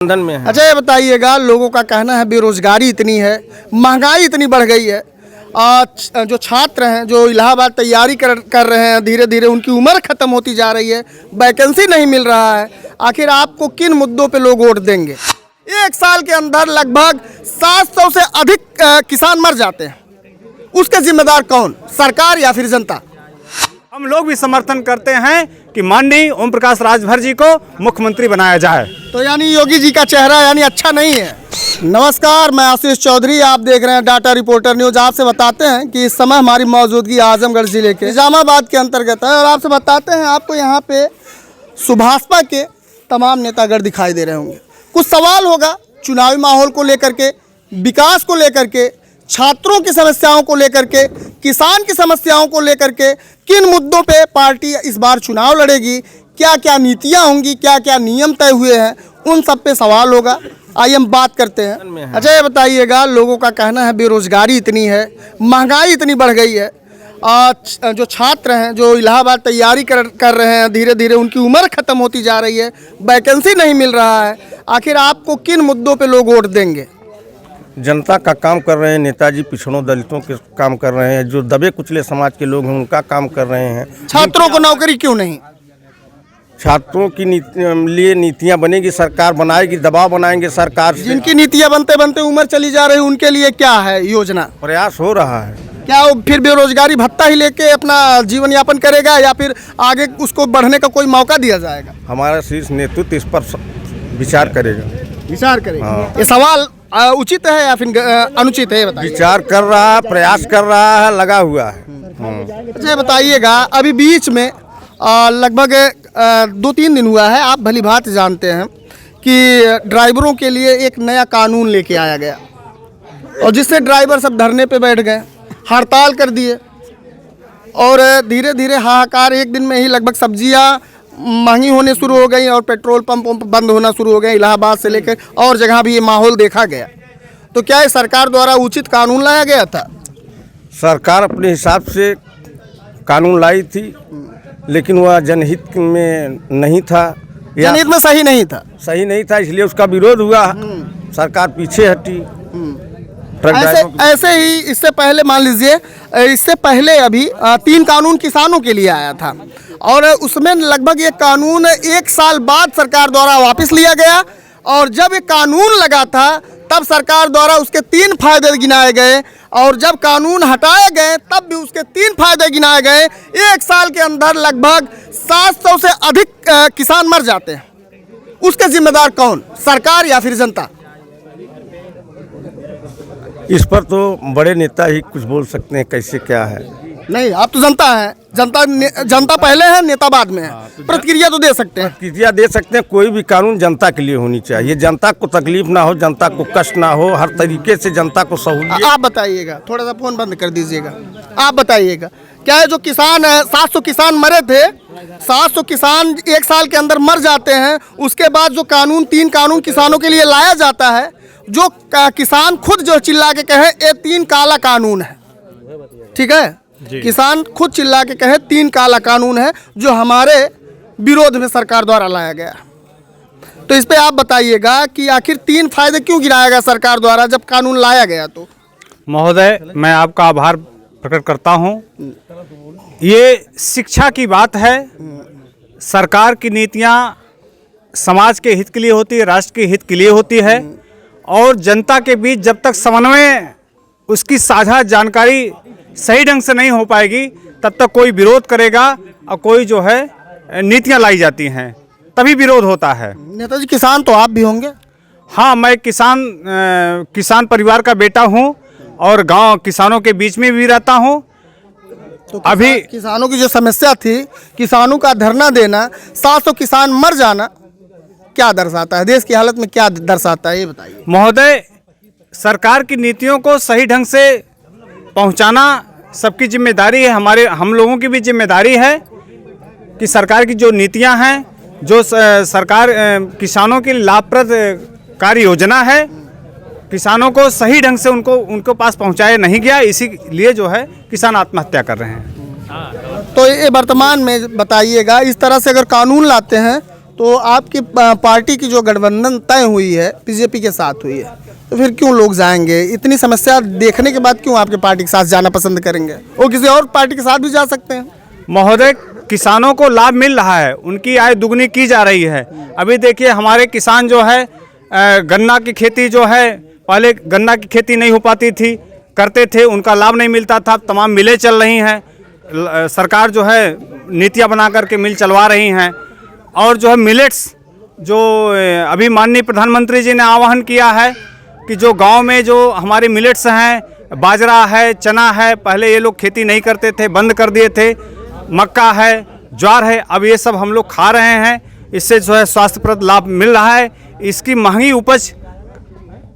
में है। अच्छा, ये बताइएगा, लोगों का कहना है बेरोजगारी इतनी है, महंगाई इतनी बढ़ गई है, जो छात्र हैं जो इलाहाबाद तैयारी कर रहे हैं, धीरे धीरे उनकी उम्र खत्म होती जा रही है, वैकेंसी नहीं मिल रहा है। आखिर आपको किन मुद्दों पे लोग वोट देंगे? एक साल के अंदर लगभग 700 से अधिक किसान मर जाते हैं, उसके जिम्मेदार कौन, सरकार या फिर जनता? हम लोग भी समर्थन करते हैं कि माननीय ओम प्रकाश राजभर जी को मुख्यमंत्री बनाया जाए। तो यानी योगी जी का चेहरा यानी अच्छा नहीं है। नमस्कार, मैं आशीष चौधरी, आप देख रहे हैं डाटा रिपोर्टर न्यूज। आपसे बताते हैं कि इस समय हमारी मौजूदगी आजमगढ़ जिले के निजामाबाद के अंतर्गत है और आपसे बताते हैं आपको यहाँ पे सुभाषपा के तमाम नेतागढ़ दिखाई दे रहे होंगे। कुछ सवाल होगा चुनावी माहौल को लेकर के, विकास को लेकर के, छात्रों की समस्याओं को लेकर के, किसान की समस्याओं को लेकर के, किन मुद्दों पे पार्टी इस बार चुनाव लड़ेगी, क्या क्या नीतियां होंगी, क्या क्या नियम तय हुए हैं, उन सब पे सवाल होगा। आइए हम बात करते हैं। अच्छा, ये बताइएगा, लोगों का कहना है बेरोजगारी इतनी है, महंगाई इतनी बढ़ गई है, जो छात्र हैं जो इलाहाबाद तैयारी कर रहे हैं, धीरे धीरे उनकी उम्र खत्म होती जा रही है, वैकेंसी नहीं मिल रहा है। आखिर आपको किन मुद्दों पे लोग वोट देंगे? जनता का काम कर रहे हैं, नेताजी पिछड़ों दलितों के काम कर रहे हैं, जो दबे कुचले समाज के लोग हैं उनका काम कर रहे हैं। छात्रों को नौकरी क्यों नहीं? छात्रों की लिए नीतियां बनेगी, सरकार बनाएगी, दबाव बनाएंगे सरकार से। जिनकी नीतियां बनते बनते उम्र चली जा रही है, उनके लिए क्या है योजना? प्रयास हो रहा है। क्या वो फिर बेरोजगारी भत्ता ही लेके अपना जीवन यापन करेगा या फिर आगे उसको बढ़ने का कोई मौका दिया जाएगा? हमारा शीर्ष नेतृत्व इस पर विचार करेगा। विचार करेगा। हाँ। ये सवाल उचित है या फिर अनुचित है, बताइए। विचार कर रहा है, प्रयास कर रहा है, लगा हुआ है। अच्छा, बताइएगा, अभी बीच में लगभग 2-3 दिन हुआ है, आप भली भांति जानते हैं कि ड्राइवरों के लिए एक नया कानून लेके आया गया और जिससे ड्राइवर सब धरने पे बैठ गए, हड़ताल कर दिए और धीरे धीरे हाहाकार। एक दिन में ही लगभग सब्जियां महंगी होने शुरू हो गई और पेट्रोल पंप बंद होना शुरू हो गए। इलाहाबाद से लेकर और जगह भी ये माहौल देखा गया। तो क्या सरकार द्वारा उचित कानून लाया गया था? सरकार अपने हिसाब से कानून लाई थी, लेकिन वह जनहित में नहीं था, जनहित में सही नहीं था। सही नहीं था, इसलिए उसका विरोध हुआ। सरकार पीछे हटी। ऐसे ही इससे पहले मान लीजिए, इससे पहले अभी 3 कानून किसानों के लिए आया था और उसमें लगभग ये कानून 1 साल बाद सरकार द्वारा वापस लिया गया और जब ये कानून लगा था तब सरकार द्वारा उसके 3 फायदे गिनाए गए और जब कानून हटाए गए तब भी उसके 3 फायदे गिनाए गए। 1 साल के अंदर लगभग 700 से अधिक किसान मर जाते हैं, उसके जिम्मेदार कौन, सरकार या फिर जनता? इस पर तो बड़े नेता ही कुछ बोल सकते हैं कैसे क्या है। नहीं, आप तो जनता है, जनता पहले है, नेता बाद में है। प्रतिक्रिया तो दे सकते हैं। प्रतिक्रिया दे सकते हैं। कोई भी कानून जनता के लिए होनी चाहिए, जनता को तकलीफ ना हो, जनता को कष्ट ना हो, हर तरीके से जनता को सहूलियत। आप बताइएगा, थोड़ा सा फोन बंद कर दीजिएगा। आप बताइएगा, क्या है जो किसान है, 700 किसान मरे थे, 700 किसान 1 साल के अंदर मर जाते हैं, उसके बाद जो कानून 3 कानून किसानों के लिए लाया जाता है, जो किसान खुद जो चिल्ला के कहे ये 3 काला कानून है, ठीक है, किसान खुद चिल्ला के कहे 3 काला कानून है जो हमारे विरोध में सरकार द्वारा लाया गया। तो इस पे आप बताइएगा कि आखिर 3 फायदे क्यों गिनाया गया सरकार द्वारा जब कानून लाया गया? तो महोदय, मैं आपका आभार प्रकट करता हूं। ये शिक्षा की बात है। सरकार की नीतियां समाज के हित के लिए होती है, राष्ट्र के हित के लिए होती है और जनता के बीच जब तक समन्वय, उसकी साझा जानकारी सही ढंग से नहीं हो पाएगी तब तक कोई विरोध करेगा और कोई जो है नीतियां लाई जाती हैं तभी विरोध होता है। नेताजी, किसान तो आप भी होंगे? हाँ, मैं किसान परिवार का बेटा हूँ और गांव किसानों के बीच में भी रहता हूँ। तो अभी किसानों की जो समस्या थी, किसानों का धरना देना, 700 किसान मर जाना, क्या दर्शाता है, देश की हालत में क्या दर्शाता है, ये बताइए। महोदय, सरकार की नीतियों को सही ढंग से पहुंचाना सबकी जिम्मेदारी है, हम लोगों की भी जिम्मेदारी है कि सरकार की जो नीतियां हैं, जो सरकार किसानों के लाभप्रद कार्य योजना है, किसानों को सही ढंग से उनको पास पहुंचाया नहीं गया, इसीलिए जो है किसान आत्महत्या कर रहे हैं। तो ये वर्तमान में बताइएगा, इस तरह से अगर कानून लाते हैं तो आपकी पार्टी की जो गठबंधन तय हुई है बीजेपी के साथ हुई है, तो फिर क्यों लोग जाएंगे? इतनी समस्या देखने के बाद क्यों आपके पार्टी के साथ जाना पसंद करेंगे? वो किसी और पार्टी के साथ भी जा सकते हैं। महोदय, किसानों को लाभ मिल रहा है, उनकी आय दुगनी की जा रही है। अभी देखिए हमारे किसान जो है गन्ना की खेती जो है, पहले गन्ना की खेती नहीं हो पाती थी, करते थे, उनका लाभ नहीं मिलता था। तमाम मिलें चल रही हैं, सरकार जो है नीतियां बना करके मिल चलवा रही हैं। और जो है मिलेट्स, जो अभी माननीय प्रधानमंत्री जी ने आह्वान किया है कि जो गांव में जो हमारे मिलेट्स हैं, बाजरा है, चना है, पहले ये लोग खेती नहीं करते थे, बंद कर दिए थे, मक्का है, ज्वार है, अब ये सब हम लोग खा रहे हैं। इससे जो है स्वास्थ्यप्रद लाभ मिल रहा है। इसकी महंगी उपज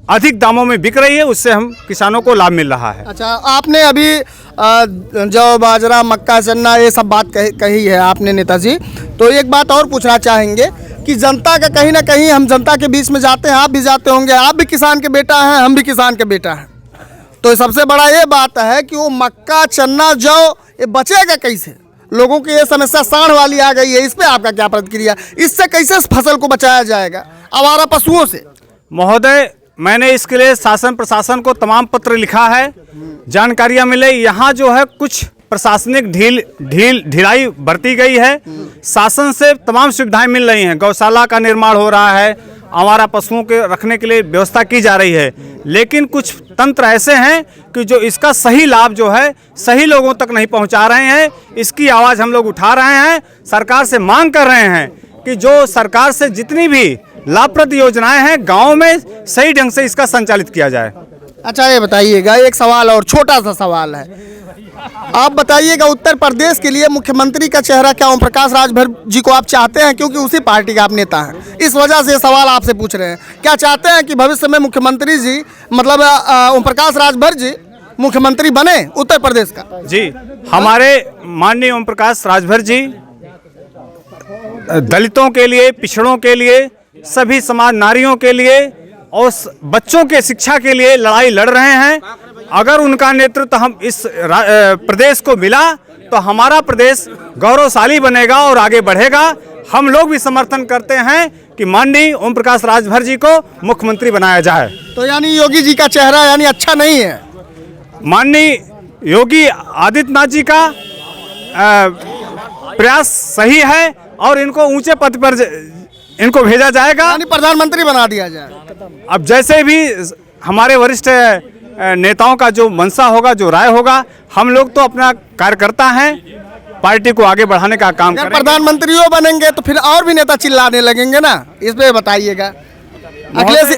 अधिक दामों में बिक रही है, उससे हम किसानों को लाभ मिल रहा है। अच्छा, आपने अभी जौ, बाजरा, मक्का, चना ये सब बात कही है आपने नेताजी। तो एक बात और पूछना चाहेंगे कि जनता का कहीं ना कहीं, हम जनता के बीच में जाते हैं, आप भी जाते होंगे, आप भी किसान के बेटा हैं, हम भी किसान के बेटा हैं। तो सबसे बड़ा ये बात है कि वो मक्का, चना, जौ ये बचेगा कैसे? लोगों की ये समस्या सांड वाली आ गई है, इस पे आपका क्या प्रतिक्रिया? इससे कैसे इस फसल को बचाया जाएगा आवारा पशुओं से? महोदय, मैंने इसके लिए शासन प्रशासन को तमाम पत्र लिखा है, जानकारियां मिले। यहाँ जो है कुछ प्रशासनिक ढिलाई बरती गई है, शासन से तमाम सुविधाएं मिल रही हैं, गौशाला का निर्माण हो रहा है, आवारा पशुओं के रखने के लिए व्यवस्था की जा रही है। लेकिन कुछ तंत्र ऐसे हैं कि जो इसका सही लाभ जो है सही लोगों तक नहीं पहुंचा रहे हैं। इसकी आवाज़ हम लोग उठा रहे हैं, सरकार से मांग कर रहे हैं कि जो सरकार से जितनी भी लाभप्रद योजनाएं हैं गाँव में सही ढंग से इसका संचालित किया जाए। अच्छा, ये बताइएगा, एक सवाल और छोटा सा सवाल है, आप बताइएगा उत्तर प्रदेश के लिए मुख्यमंत्री का चेहरा क्या ओम प्रकाश राजभर जी को आप चाहते हैं? क्योंकि उसी पार्टी का आप नेता हैं, इस वजह से ये सवाल आपसे पूछ रहे हैं। क्या चाहते हैं कि भविष्य में मुख्यमंत्री जी, मतलब ओम प्रकाश राजभर जी मुख्यमंत्री बने उत्तर प्रदेश का? जी, हमारे माननीय ओम प्रकाश राजभर जी दलितों के लिए, पिछड़ों के लिए, सभी समाज, नारियों के लिए और बच्चों के शिक्षा के लिए लड़ाई लड़ रहे हैं। अगर उनका नेतृत्व हम इस प्रदेश को मिला तो हमारा प्रदेश गौरवशाली बनेगा और आगे बढ़ेगा। हम लोग भी समर्थन करते हैं कि माननीय ओम प्रकाश राजभर जी को मुख्यमंत्री बनाया जाए। तो यानी योगी जी का चेहरा यानी अच्छा नहीं है? माननीय योगी आदित्यनाथ जी का प्रयास सही है और इनको ऊंचे पद पर इनको भेजा जाएगा, यानी प्रधानमंत्री बना दिया जाए। अब जैसे भी हमारे वरिष्ठ नेताओं का जो मंशा होगा, जो राय होगा, हम लोग तो अपना कार्यकर्ता हैं, पार्टी को आगे बढ़ाने का काम करेंगे। प्रधानमंत्री बनेंगे तो फिर और भी नेता चिल्लाने लगेंगे ना, इस पे बताइएगा।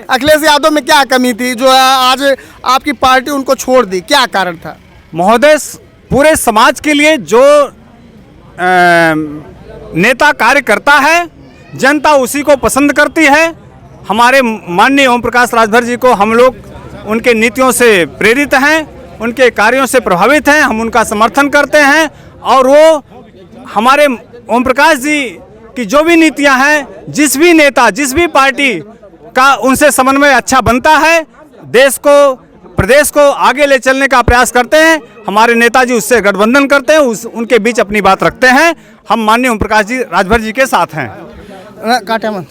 अखिलेश यादव में क्या कमी थी जो आज आपकी पार्टी उनको छोड़ दी, क्या कारण था? महोदय, पूरे समाज के लिए जो नेता कार्य करता है, जनता उसी को पसंद करती है। हमारे माननीय ओम प्रकाश राजभर जी को हम लोग उनके नीतियों से प्रेरित हैं, उनके कार्यों से प्रभावित हैं, हम उनका समर्थन करते हैं। और वो हमारे ओम प्रकाश जी की जो भी नीतियां हैं, जिस भी नेता, जिस भी पार्टी का उनसे समन्वय अच्छा बनता है, देश को, प्रदेश को आगे ले चलने का प्रयास करते हैं। हमारे नेताजी उससे गठबंधन करते हैं, उनके बीच अपनी बात रखते हैं। हम माननीय ओम प्रकाश जी राजभर जी के साथ हैं। काटे मत।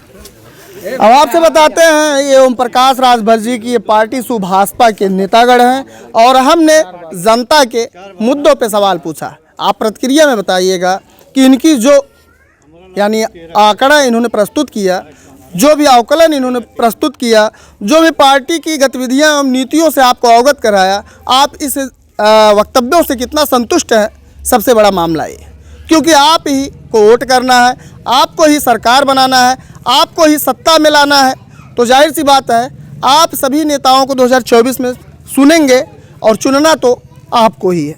अब आपसे बताते हैं, ये ओम प्रकाश राजभर जी की ये पार्टी सुभाषपा के नेतागण हैं और हमने जनता के मुद्दों पे सवाल पूछा। आप प्रतिक्रिया में बताइएगा कि इनकी जो यानी आंकड़ा इन्होंने प्रस्तुत किया, जो भी आकलन इन्होंने प्रस्तुत किया, जो भी पार्टी की गतिविधियां एवं नीतियों से आपको अवगत कराया, आप इस वक्तव्यों से कितना संतुष्ट हैं? सबसे बड़ा मामला ये, क्योंकि आप ही को वोट करना है, आपको ही सरकार बनाना है, आपको ही सत्ता में लाना है। तो जाहिर सी बात है, आप सभी नेताओं को 2024 में सुनेंगे और चुनना तो आपको ही है।